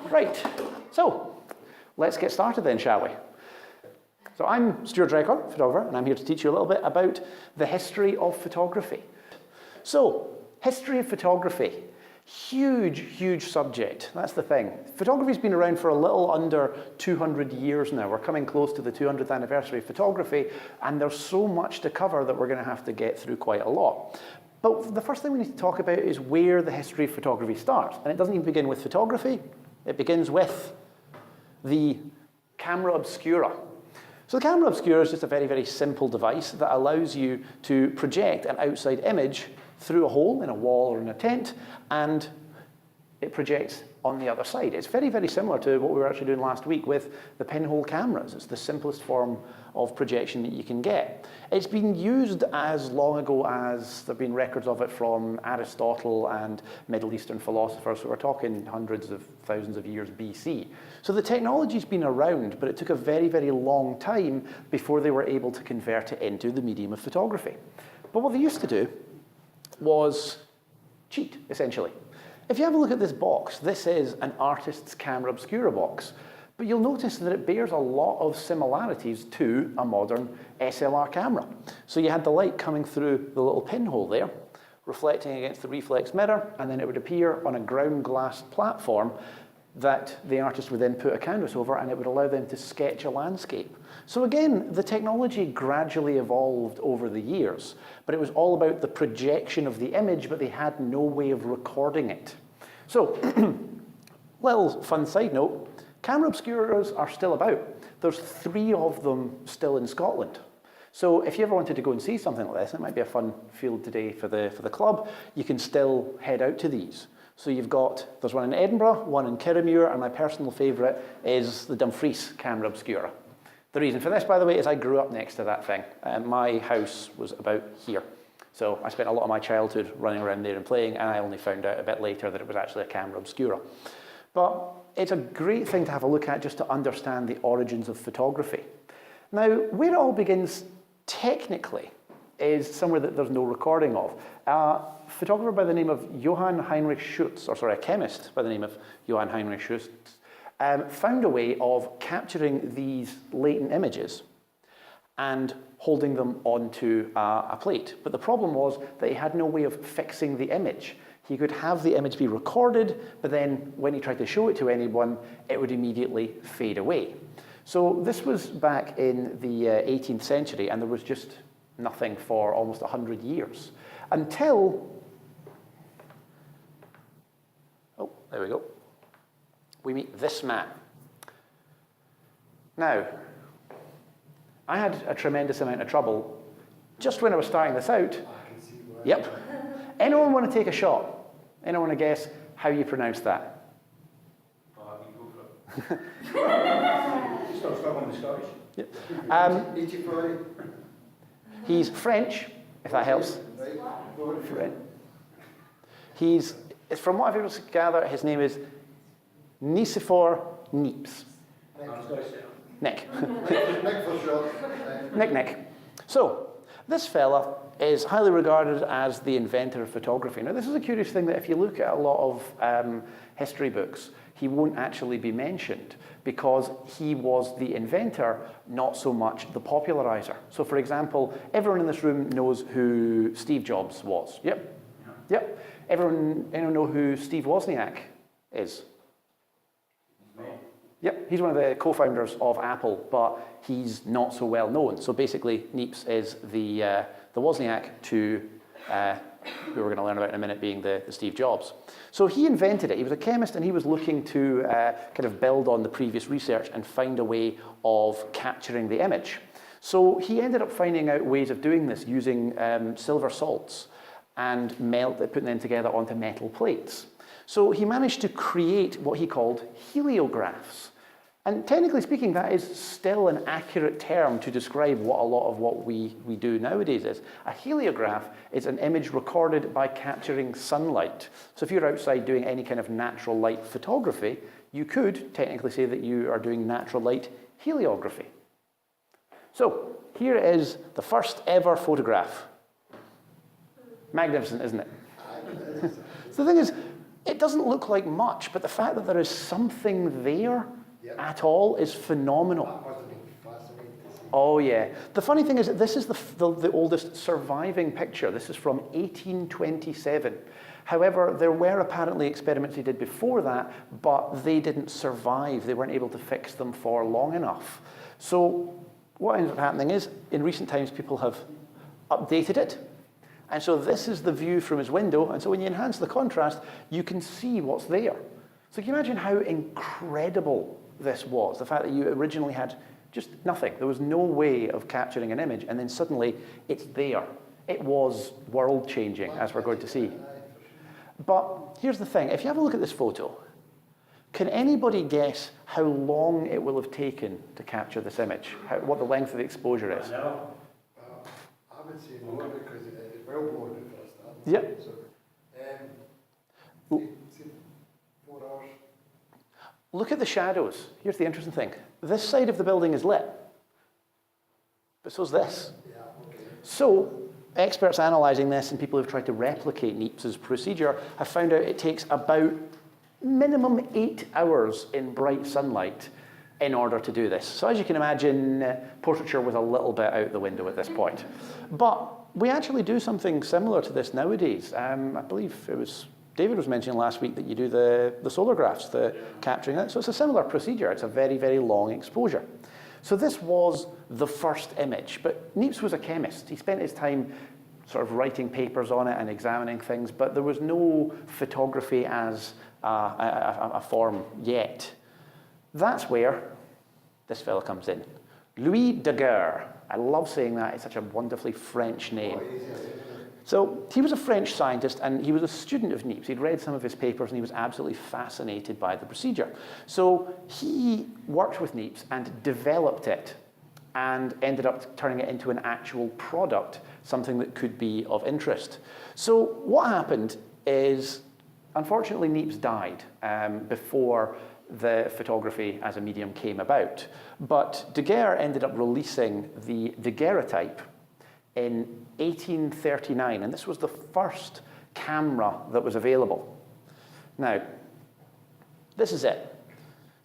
Right, so let's get started then, shall we? So I'm Stuart Dreghorn, photographer, and I'm here to teach you a little bit about the history of photography. So, history of photography. Huge, huge subject. That's the thing. Photography's been around for a little under 200 years now. We're coming close to the 200th anniversary of photography, and there's so much to cover that we're going to have to get through quite a lot. But the first thing we need to talk about is where the history of photography starts. And it doesn't even begin with photography. It begins with the camera obscura. So the camera obscura is just a very, very simple device that allows you to project an outside image through a hole in a wall or in a tent, and it projects on the other side. It's very, very similar to what we were actually doing last week with the pinhole cameras. It's the simplest form of projection that you can get. It's been used as long ago as there have been records of it from Aristotle and Middle Eastern philosophers, so we're talking hundreds of thousands of years BC. So the technology's been around, but it took a very, very long time before they were able to convert it into the medium of photography. But what they used to do was cheat, essentially. If you have a look at this box, this is an artist's camera obscura box. But you'll notice that it bears a lot of similarities to a modern SLR camera. So you had the light coming through the little pinhole there, reflecting against the reflex mirror, and then it would appear on a ground glass platform that the artist would then put a canvas over, and it would allow them to sketch a landscape. So again, the technology gradually evolved over the years, but it was all about the projection of the image, but they had no way of recording it. So, little fun side note, camera obscuras are still about. There's 3 of them still in Scotland. So if you ever wanted to go and see something like this, it might be a fun field today for the club, you can still head out to these. So there's one in Edinburgh, one in Kirriemuir, and my personal favourite is the Dumfries camera obscura. The reason for this, by the way, is I grew up next to that thing. My house was about here. So I spent a lot of my childhood running around there and playing, and I only found out a bit later that it was actually a camera obscura. But it's a great thing to have a look at just to understand the origins of photography. Now, where it all begins technically is somewhere that there's no recording of. A photographer by the name of Johann Heinrich Schutz, a chemist by the name of Johann Heinrich Schutz, found a way of capturing these latent images and holding them onto a plate. But the problem was that he had no way of fixing the image. He could have the image be recorded, but then when he tried to show it to anyone, it would immediately fade away. So this was back in the 18th century, and there was just nothing for almost 100 years. Until, oh, there we go. We meet this man. Now, I had a tremendous amount of trouble just when I was starting this out. I can see why. Yep. Anyone want to take a shot? Anyone want to guess how you pronounce that? You go for it. Stop struggling with Scottish. Yep. He's French, if that helps. French. From what I've been able to gather, his name is Nicephore Niepce. Nick. Nick for sure. Nick. So, this fella is highly regarded as the inventor of photography. Now, this is a curious thing that if you look at a lot of history books, he won't actually be mentioned because he was the inventor, not so much the popularizer. So, for example, everyone in this room knows who Steve Jobs was. Yep. Yep. Anyone know who Steve Wozniak is? Yep, he's one of the co-founders of Apple, but he's not so well known. So basically, Niepce is the Wozniak to who we're going to learn about in a minute being the Steve Jobs. So he invented it. He was a chemist, and he was looking to kind of build on the previous research and find a way of capturing the image. So he ended up finding out ways of doing this using silver salts and putting them together onto metal plates. So he managed to create what he called heliographs. And technically speaking, that is still an accurate term to describe what a lot of what we do nowadays is. A heliograph is an image recorded by capturing sunlight. So if you're outside doing any kind of natural light photography, you could technically say that you are doing natural light heliography. So here is the first ever photograph. Magnificent, isn't it? So the thing is, It doesn't look like much, but the fact that there is something there at all is phenomenal. That must have been fascinating to see. Oh yeah. The funny thing is that this is the oldest surviving picture. This is from 1827. However, there were apparently experiments they did before that, but they didn't survive. They weren't able to fix them for long enough. So what ends up happening is, in recent times, people have updated it. And so this is the view from his window. And so when you enhance the contrast, you can see what's there. So can you imagine how incredible this was? The fact that you originally had just nothing. There was no way of capturing an image, and then suddenly it's there. It was world-changing, as we're going to see. But here's the thing. If you have a look at this photo, can anybody guess how long it will have taken to capture this image? What the length of the exposure is? No. I would say more because it's well blown at first. Yep. So, say 4 hours. Look at the shadows. Here's the interesting thing. This side of the building is lit, but so's this. Yeah, okay. So experts analysing this and people who've tried to replicate Niepce's procedure have found out it takes about minimum 8 hours in bright sunlight in order to do this. So as you can imagine, portraiture was a little bit out the window at this point. But we actually do something similar to this nowadays. I believe it was David was mentioning last week that you do the solagraphs, the capturing it. So it's a similar procedure. It's a very, very long exposure. So this was the first image, but Niepce was a chemist. He spent his time sort of writing papers on it and examining things, but there was no photography as a form yet. That's where this fella comes in. Louis Daguerre. I love saying that. It's such a wonderfully French name. So he was a French scientist, and he was a student of Niepce. He'd read some of his papers, and he was absolutely fascinated by the procedure. So he worked with Niepce and developed it and ended up turning it into an actual product, something that could be of interest. So what happened is, unfortunately, Niepce died before the photography as a medium came about. But Daguerre ended up releasing the Daguerreotype in 1839, and this was the first camera that was available. Now, this is it.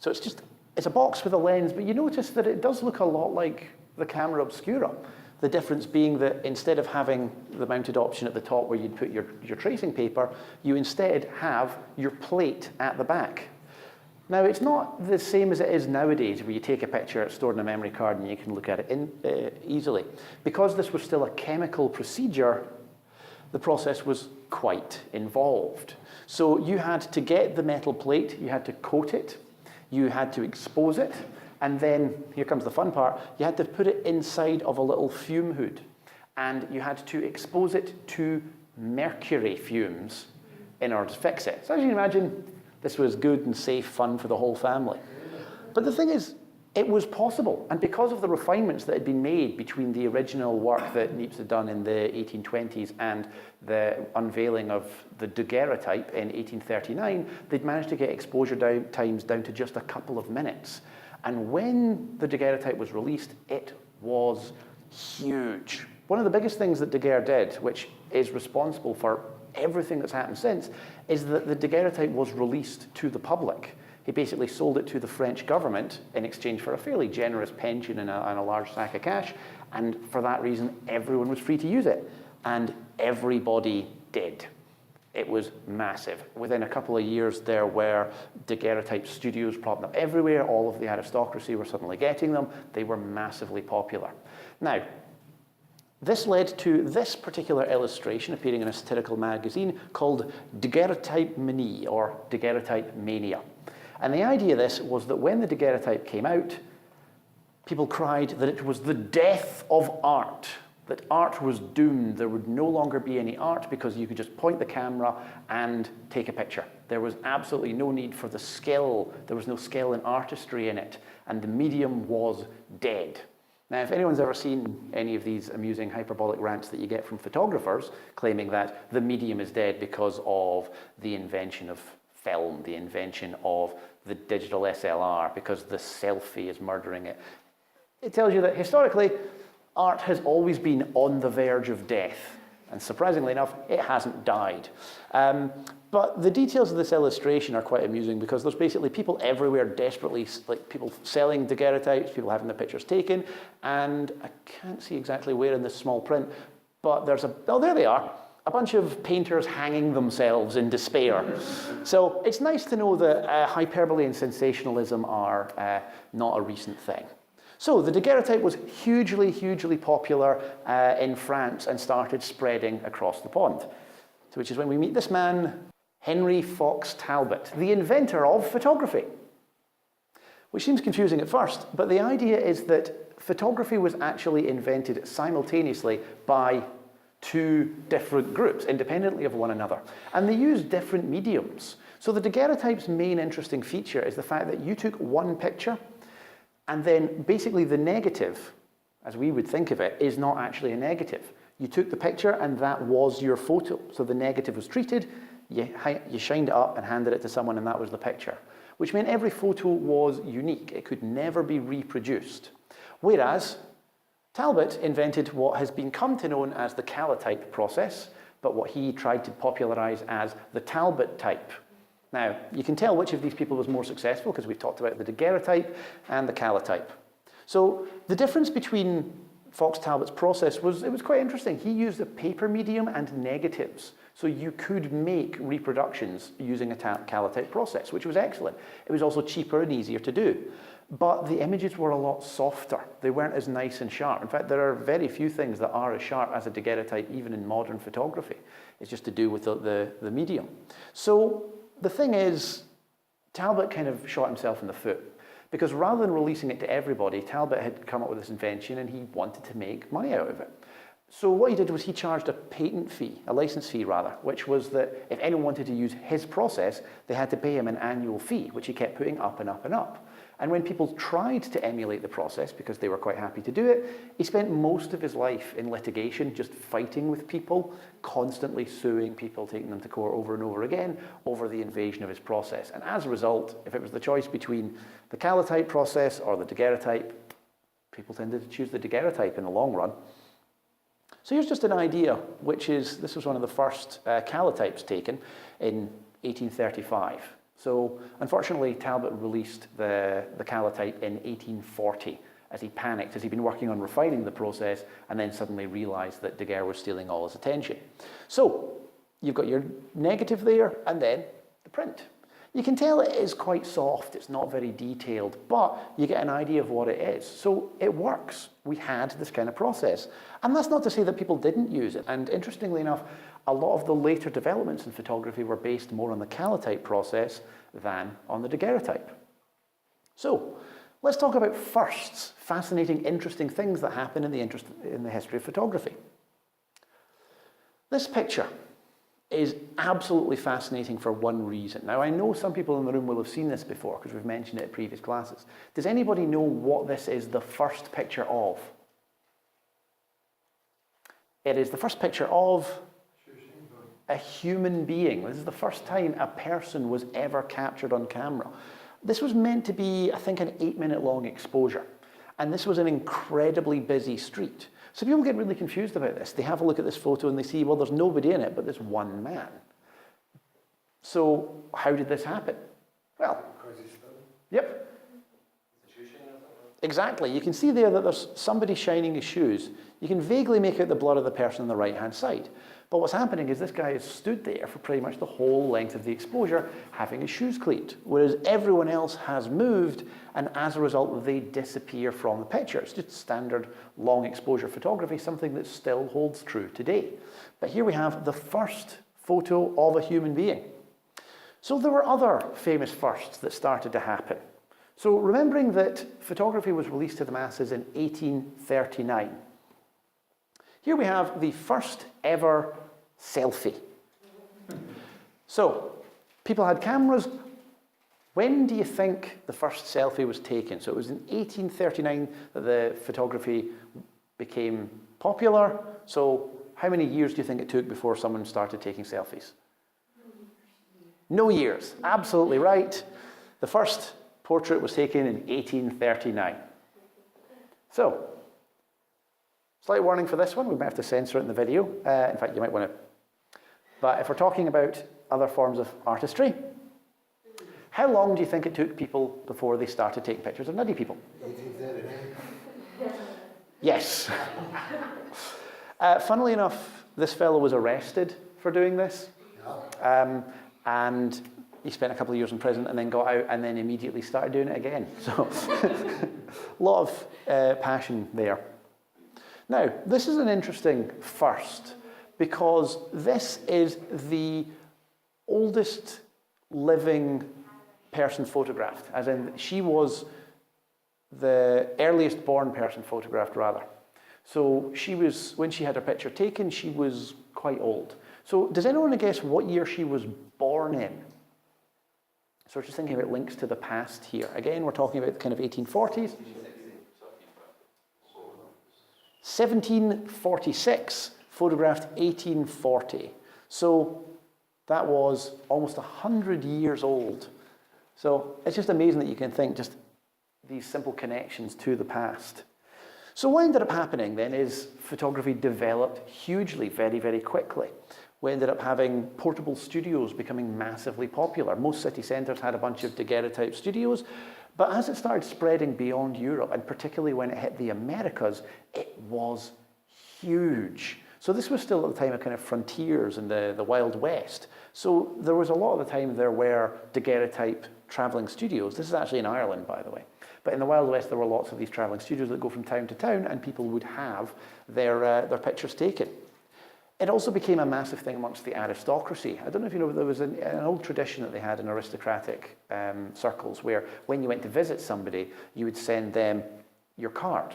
So it's a box with a lens, but you notice that it does look a lot like the camera obscura. The difference being that instead of having the mounted option at the top where you'd put your tracing paper, you instead have your plate at the back. Now, it's not the same as it is nowadays, where you take a picture, it's stored in a memory card, and you can look at it easily. Because this was still a chemical procedure, the process was quite involved. So you had to get the metal plate, you had to coat it, you had to expose it, and then, here comes the fun part, you had to put it inside of a little fume hood, and you had to expose it to mercury fumes in order to fix it. So as you can imagine, this was good and safe fun for the whole family. But the thing is, it was possible. And because of the refinements that had been made between the original work that Niepce had done in the 1820s and the unveiling of the Daguerreotype in 1839, they'd managed to get exposure times down to just a couple of minutes. And when the Daguerreotype was released, it was huge. One of the biggest things that Daguerre did, which is responsible for everything that's happened since, is that the Daguerreotype was released to the public. He basically sold it to the French government in exchange for a fairly generous pension and a large sack of cash, and for that reason, everyone was free to use it. And everybody did. It was massive. Within a couple of years, there were Daguerreotype studios propping up everywhere. All of the aristocracy were suddenly getting them. They were massively popular. Now, this led to this particular illustration appearing in a satirical magazine called Daguerreotype Manie, or Daguerreotype Mania. And the idea of this was that when the Daguerreotype came out, people cried that it was the death of art, that art was doomed. There would no longer be any art because you could just point the camera and take a picture. There was absolutely no need for the skill. There was no skill and artistry in it, and the medium was dead. Now, if anyone's ever seen any of these amusing hyperbolic rants that you get from photographers claiming that the medium is dead because of the invention of film, the invention of the digital SLR, because the selfie is murdering it, it tells you that historically, art has always been on the verge of death. And surprisingly enough, it hasn't died. But the details of this illustration are quite amusing because there's basically people everywhere desperately, like people selling daguerreotypes, people having their pictures taken, and I can't see exactly where in this small print, but there's oh, there they are, a bunch of painters hanging themselves in despair. So it's nice to know that hyperbole and sensationalism are not a recent thing. So the daguerreotype was hugely, hugely popular in France and started spreading across the pond. So which is when we meet this man, Henry Fox Talbot, the inventor of photography. Which seems confusing at first, but the idea is that photography was actually invented simultaneously by two different groups, independently of one another. And they used different mediums. So the daguerreotype's main interesting feature is the fact that you took one picture, and then basically the negative, as we would think of it, is not actually a negative. You took the picture and that was your photo. So the negative was treated, you shined it up and handed it to someone and that was the picture. Which meant every photo was unique. It could never be reproduced. Whereas Talbot invented what has been come to known as the Calotype process, but what he tried to popularize as the Talbot type. Now, you can tell which of these people was more successful because we've talked about the daguerreotype and the Calotype. So the difference between Fox Talbot's process was quite interesting. He used a paper medium and negatives. So you could make reproductions using a Calotype process, which was excellent. It was also cheaper and easier to do. But the images were a lot softer. They weren't as nice and sharp. In fact, there are very few things that are as sharp as a daguerreotype, even in modern photography. It's just to do with the medium. So the thing is, Talbot kind of shot himself in the foot. Because rather than releasing it to everybody, Talbot had come up with this invention and he wanted to make money out of it. So what he did was he charged a patent fee, a license fee rather, which was that if anyone wanted to use his process, they had to pay him an annual fee, which he kept putting up and up and up. And when people tried to emulate the process, because they were quite happy to do it, he spent most of his life in litigation, just fighting with people, constantly suing people, taking them to court over and over again, over the invasion of his process. And as a result, if it was the choice between the Calotype process or the daguerreotype, people tended to choose the daguerreotype in the long run. So here's just an idea, which is, this was one of the first Calotypes taken in 1835. So unfortunately, Talbot released the Calotype in 1840 as he panicked, as he'd been working on refining the process and then suddenly realized that Daguerre was stealing all his attention. So you've got your negative there and then the print. You can tell it is quite soft, it's not very detailed, but you get an idea of what it is. So it works. We had this kind of process. And that's not to say that people didn't use it. And interestingly enough, a lot of the later developments in photography were based more on the Calotype process than on the daguerreotype. So let's talk about firsts, fascinating, interesting things that happen in the history of photography. This picture is absolutely fascinating for one reason. Now, I know some people in the room will have seen this before because we've mentioned it in previous classes. Does anybody know what this is the first picture of? It is the first picture of a human being. This is the first time a person was ever captured on camera. This was meant to be, I think, an 8-minute long exposure. And this was an incredibly busy street. So people get really confused about this. They have a look at this photo and they see, well, there's nobody in it, but there's one man. So how did this happen? Well, yep. Exactly. You can see there that there's somebody shining his shoes. You can vaguely make out the blur of the person on the right-hand side. But what's happening is this guy has stood there for pretty much the whole length of the exposure, having his shoes cleaned, whereas everyone else has moved, and as a result, they disappear from the picture. It's just standard long exposure photography, something that still holds true today. But here we have the first photo of a human being. So there were other famous firsts that started to happen. So remembering that photography was released to the masses in 1839, here we have the first ever selfie. So, people had cameras. When do you think the first selfie was taken? So it was in 1839 that the photography became popular. So how many years do you think it took before someone started taking selfies? No years. Absolutely right. The first portrait was taken in 1839. So, Slight warning for this one, we might have to censor it in the video. In fact, you might want to. But if we're talking about other forms of artistry, how long do you think it took people before they started taking pictures of nutty people? 1839. Yes. Funnily enough, this fellow was arrested for doing this. And he spent a couple of years in prison and then got out and then immediately started doing it again. So a lot of passion there. Now, this is an interesting first because this is the oldest living person photographed, as in she was the earliest born person photographed, rather. So she was, when she had her picture taken, she was quite old. So does anyone guess what year she was born in? So we're just thinking about links to the past here. Again, we're talking about kind of 1840s. 1746, photographed 1840. So that was almost 100 years old. So it's just amazing that you can think just these simple connections to the past. So what ended up happening then is photography developed hugely, very, very quickly. We ended up having portable studios becoming massively popular. Most city centres had a bunch of daguerreotype studios, but as it started spreading beyond Europe, and particularly when it hit the Americas, it was huge. So this was still at the time of kind of frontiers and the Wild West. So there was a lot of the time there were daguerreotype travelling studios. This is actually in Ireland, by the way. But in the Wild West, there were lots of these travelling studios that go from town to town, and people would have their pictures taken. It also became a massive thing amongst the aristocracy. I don't know if you know, but there was an old tradition that they had in aristocratic circles where when you went to visit somebody, you would send them your card.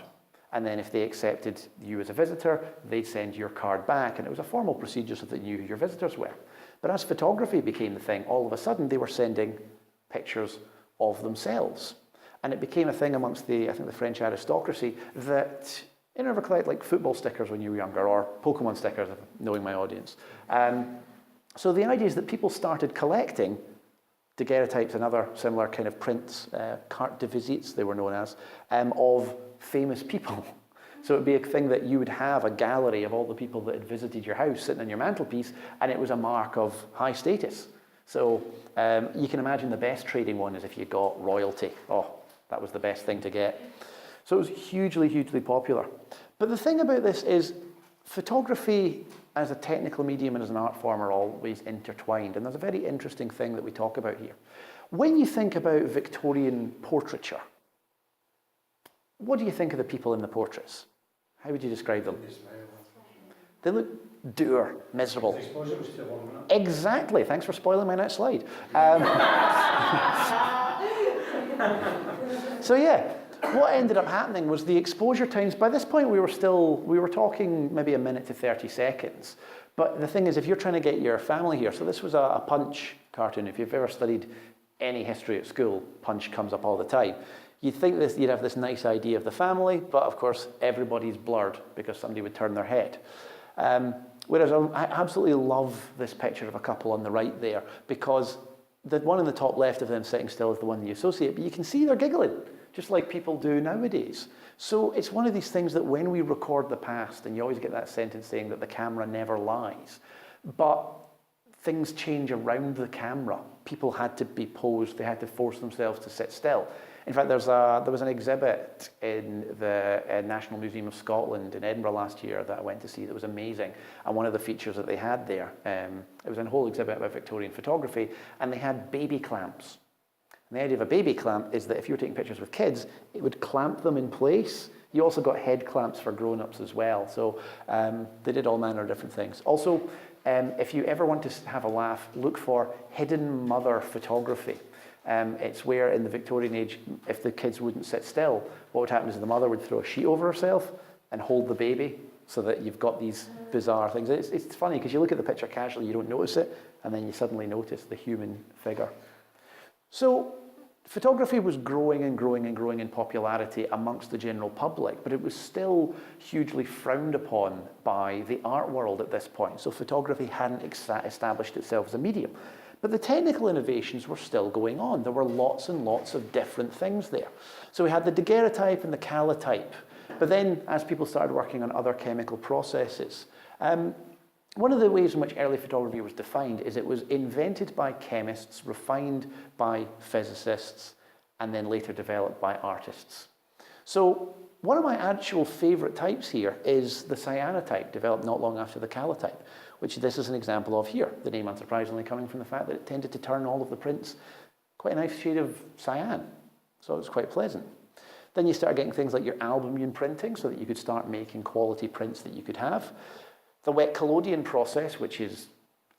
And then if they accepted you as a visitor, they'd send your card back. And it was a formal procedure so that they knew who your visitors were. But as photography became the thing, all of a sudden they were sending pictures of themselves. And it became a thing amongst the, I think, the French aristocracy that you never collect like football stickers when you were younger, or Pokemon stickers, knowing my audience. So the idea is that people started collecting daguerreotypes and other similar kind of prints, carte de visites they were known as, of famous people. So it would be a thing that you would have a gallery of all the people that had visited your house sitting on your mantelpiece, and it was a mark of high status. So you can imagine the best trading one is if you got royalty. Oh, that was the best thing to get. So it was hugely, hugely popular. But the thing about this is photography as a technical medium and as an art form are always intertwined. And there's a very interesting thing that we talk about here. When you think about Victorian portraiture, what do you think of the people in the portraits? How would you describe them? They look dour, miserable. Exactly. Thanks for spoiling my next slide. So yeah. What ended up happening was the exposure times, by this point we were talking maybe a minute to 30 seconds. But the thing is, if you're trying to get your family here, so this was a Punch cartoon. If you've ever studied any history at school, Punch comes up all the time. You'd think you'd have this nice idea of the family, but of course everybody's blurred because somebody would turn their head. Whereas I absolutely love this picture of a couple on the right there, because the one in the top left of them sitting still is the one you associate, but you can see they're giggling, just like people do nowadays. So it's one of these things that when we record the past, and you always get that sentence saying that the camera never lies, but things change around the camera. People had to be posed, they had to force themselves to sit still. In fact, there was an exhibit in the National Museum of Scotland in Edinburgh last year that I went to see that was amazing. And one of the features that they had there, it was a whole exhibit about Victorian photography, and they had baby clamps. And the idea of a baby clamp is that if you were taking pictures with kids, it would clamp them in place. You also got head clamps for grown-ups as well. So they did all manner of different things. Also, if you ever want to have a laugh, look for hidden mother photography. It's where in the Victorian age, if the kids wouldn't sit still, what would happen is the mother would throw a sheet over herself and hold the baby so that you've got these bizarre things. It's funny because you look at the picture casually, you don't notice it, and then you suddenly notice the human figure. So photography was growing and growing and growing in popularity amongst the general public, but it was still hugely frowned upon by the art world at this point. So photography hadn't established itself as a medium. But the technical innovations were still going on. There were lots and lots of different things there. So we had the daguerreotype and the calotype. But then, as people started working on other chemical processes, one of the ways in which early photography was defined is it was invented by chemists, refined by physicists, and then later developed by artists. So one of my actual favourite types here is the cyanotype, developed not long after the calotype, which this is an example of here. The name unsurprisingly coming from the fact that it tended to turn all of the prints quite a nice shade of cyan. So it was quite pleasant. Then you start getting things like your albumin printing so that you could start making quality prints that you could have. The wet collodion process, which is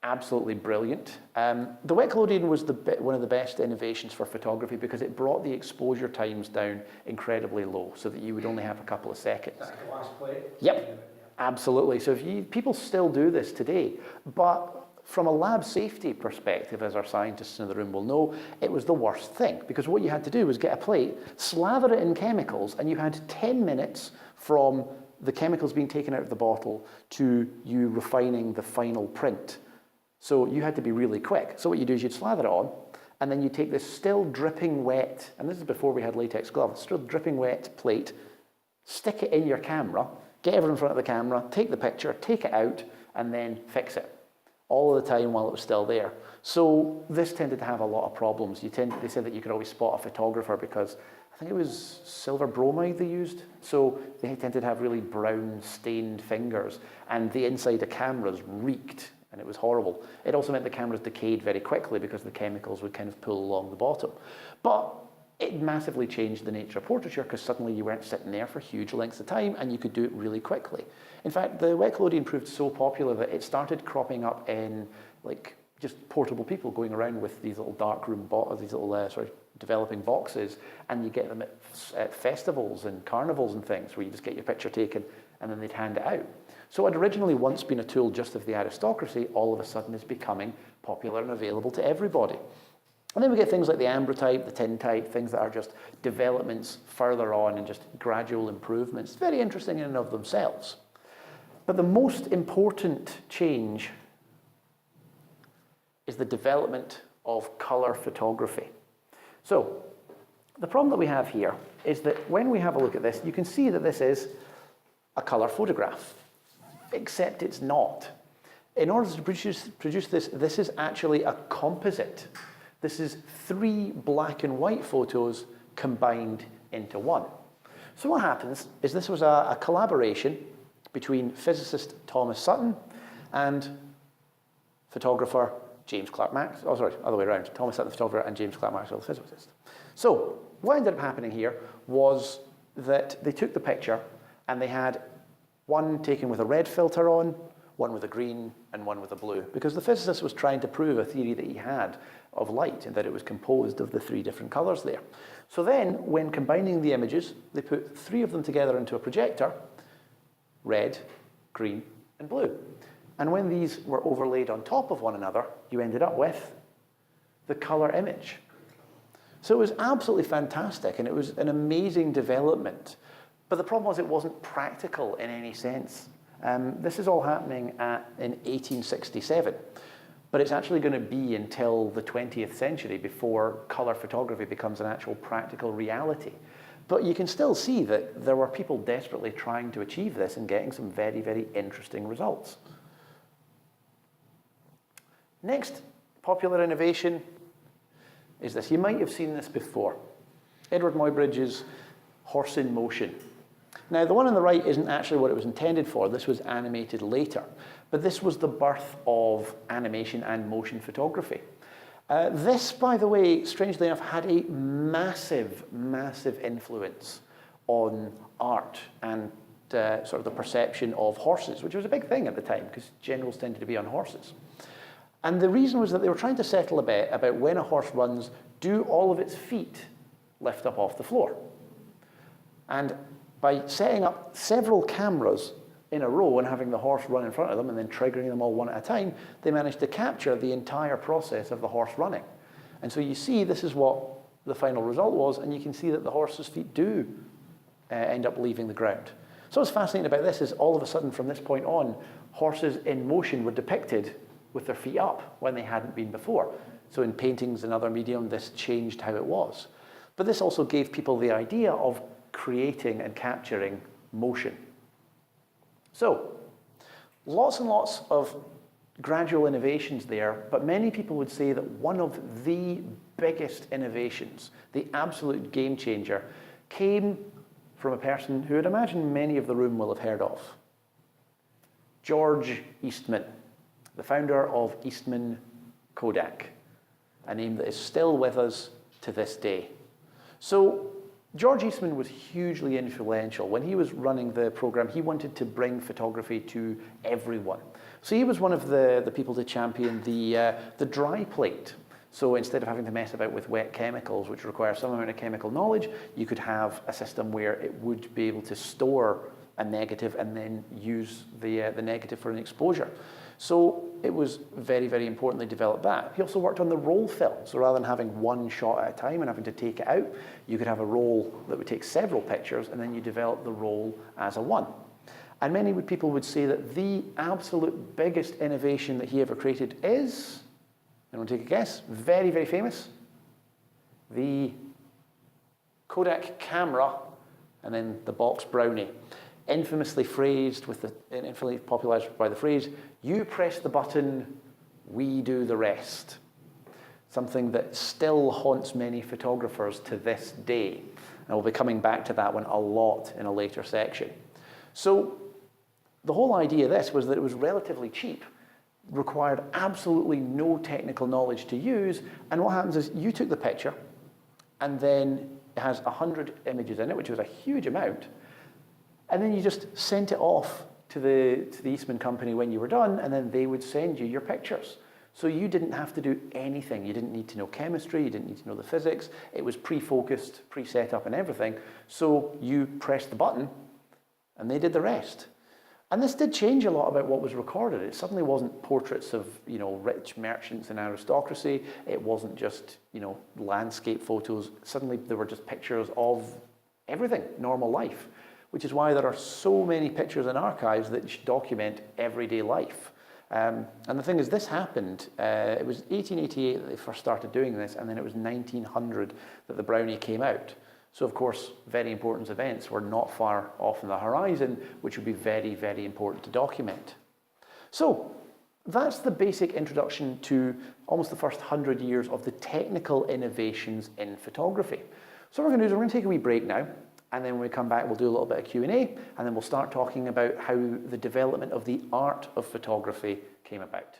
absolutely brilliant. The wet collodion was one of the best innovations for photography because it brought the exposure times down incredibly low so that you would only have a couple of seconds. That glass plate? Yep, absolutely. So people still do this today, but from a lab safety perspective, as our scientists in the room will know, it was the worst thing because what you had to do was get a plate, slather it in chemicals, and you had 10 minutes from the chemicals being taken out of the bottle to you refining the final print. So you had to be really quick. So what you do is you'd slather it on, and then you take this still dripping wet, and this is before we had latex gloves, still dripping wet plate, stick it in your camera, get everyone in front of the camera, take the picture, take it out, and then fix it. All of the time while it was still there. So this tended to have a lot of problems. They said that you could always spot a photographer because I think it was silver bromide they used. So they tended to have really brown stained fingers and the inside of cameras reeked and it was horrible. It also meant the cameras decayed very quickly because the chemicals would kind of pull along the bottom. But it massively changed the nature of portraiture because suddenly you weren't sitting there for huge lengths of time and you could do it really quickly. In fact, the wet collodion proved so popular that it started cropping up in like just portable people going around with these little darkroom developing boxes, and you get them at festivals and carnivals and things where you just get your picture taken and then they'd hand it out. So it had originally once been a tool just of the aristocracy, all of a sudden is becoming popular and available to everybody. And then we get things like the ambrotype, the tintype, things that are just developments further on and just gradual improvements. Very interesting in and of themselves. But the most important change is the development of colour photography. So the problem that we have here is that when we have a look at this, you can see that this is a colour photograph, except it's not. In order to produce this, this is actually a composite. This is 3 black and white photos combined into one. So what happens is this was a collaboration between physicist Thomas Sutton and photographer James Clerk Maxwell. Oh, sorry, other way around. Thomas Sutton, the photographer, and James Clerk Maxwell, the physicist. So what ended up happening here was that they took the picture and they had one taken with a red filter on, one with a green, and one with a blue, because the physicist was trying to prove a theory that he had of light and that it was composed of the 3 different colours there. So then, when combining the images, they put 3 of them together into a projector, red, green, and blue. And when these were overlaid on top of one another, you ended up with the colour image. So it was absolutely fantastic, and it was an amazing development. But the problem was it wasn't practical in any sense. This is all happening in 1867, but it's actually going to be until the 20th century before colour photography becomes an actual practical reality. But you can still see that there were people desperately trying to achieve this and getting some very, very interesting results. Next popular innovation is this. You might have seen this before. Edward Muybridge's horse in motion. Now, the one on the right isn't actually what it was intended for. This was animated later. But this was the birth of animation and motion photography. This, by the way, strangely enough, had a massive, massive influence on art and sort of the perception of horses, which was a big thing at the time because generals tended to be on horses. And the reason was that they were trying to settle a bet about when a horse runs, do all of its feet lift up off the floor? And by setting up several cameras in a row and having the horse run in front of them and then triggering them all one at a time, they managed to capture the entire process of the horse running. And so you see this is what the final result was, and you can see that the horse's feet do end up leaving the ground. So what's fascinating about this is all of a sudden from this point on, horses in motion were depicted with their feet up when they hadn't been before. So in paintings and other medium, this changed how it was. But this also gave people the idea of creating and capturing motion. So, lots and lots of gradual innovations there, but many people would say that one of the biggest innovations, the absolute game changer, came from a person who I'd imagine many of the room will have heard of. George Eastman, the founder of Eastman Kodak, a name that is still with us to this day. So George Eastman was hugely influential. When he was running the program, he wanted to bring photography to everyone. So he was one of the people to champion the dry plate. So instead of having to mess about with wet chemicals, which require some amount of chemical knowledge, you could have a system where it would be able to store a negative and then use the negative for an exposure. So it was very, very important they developed that. He also worked on the roll film. So rather than having one shot at a time and having to take it out, you could have a roll that would take several pictures, and then you develop the roll as a one. And many people would say that the absolute biggest innovation that he ever created is, anyone take a guess? Very, very famous. The Kodak camera, and then the box Brownie. Infamously popularized by the phrase, "You press the button, we do the rest." Something that still haunts many photographers to this day. And we'll be coming back to that one a lot in a later section. So the whole idea of this was that it was relatively cheap, required absolutely no technical knowledge to use, and what happens is you took the picture, and then it has 100 images in it, which was a huge amount, and then you just sent it off to the Eastman company when you were done, and then they would send you your pictures. So you didn't have to do anything. You didn't need to know chemistry, you didn't need to know the physics. It was pre-focused, pre-set up and everything. So you pressed the button, and they did the rest. And this did change a lot about what was recorded. It suddenly wasn't portraits of, rich merchants and aristocracy. It wasn't just, landscape photos. Suddenly there were just pictures of everything, normal life, which is why there are so many pictures in archives that document everyday life. And the thing is, this happened, it was 1888 that they first started doing this, and then it was 1900 that the Brownie came out. So of course, very important events were not far off on the horizon, which would be very, very important to document. So that's the basic introduction to almost the first 100 years of the technical innovations in photography. So what we're going to do is we're going to take a wee break now, and then when we come back, we'll do a little bit of Q&A, and then we'll start talking about how the development of the art of photography came about.